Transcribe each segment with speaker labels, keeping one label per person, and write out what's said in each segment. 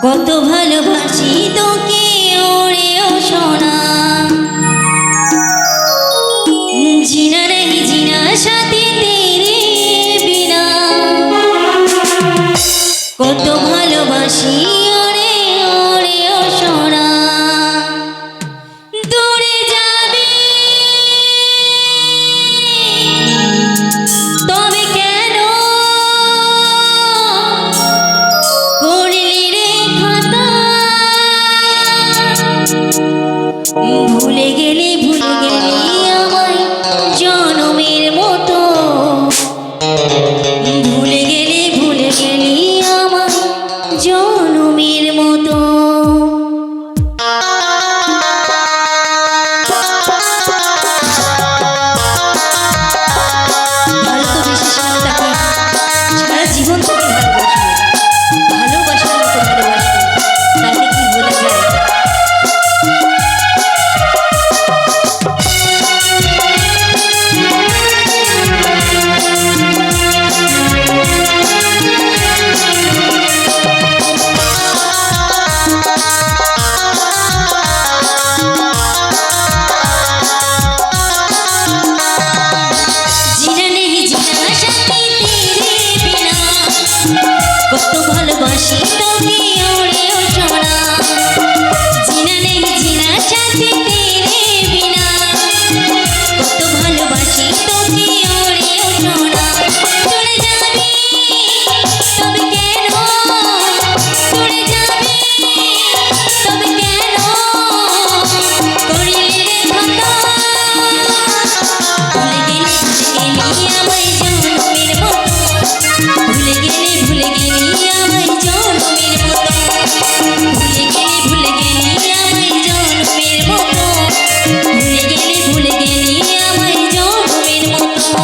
Speaker 1: কত ভালোবাসি তোকে ওরে ও সোনা, জিনা नहीं जीना साथी तेरे बिना। কত ভালোবাসি ওরে ওরে ও সোনা, দূরে যাবি তবে কেন করলি রে খাতা, ভুলে গেলি আমায় জনমের মতো, ভুলে গেলি আমায় জনমের মতো। ভালো তো বেশিসিলাম তাকে, সারা জীবন তাকে ভালোবাসবো, ভালোবাসার মতো ভালোবাসবো, তাকে কি বলা যায়। কত ভালোবাসি তোকে ওরে ও সোনা, জিনা নেই জিনা সাথে তেরে বিনা। কত ভালোবাসি তোকে ওরে ও সোনা, চলে যাবি তবে কেন, চলে যাবি তবে কেন করলি রে খাতা, ভুলে গেলি আমায় জনমের মতো, ভুলে গেলি আমায় জনমের মতো, ভুলে গেলি আমায় জনমের মতো, ভুলে গেলি আমায় জনমের মতো।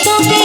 Speaker 1: তোকে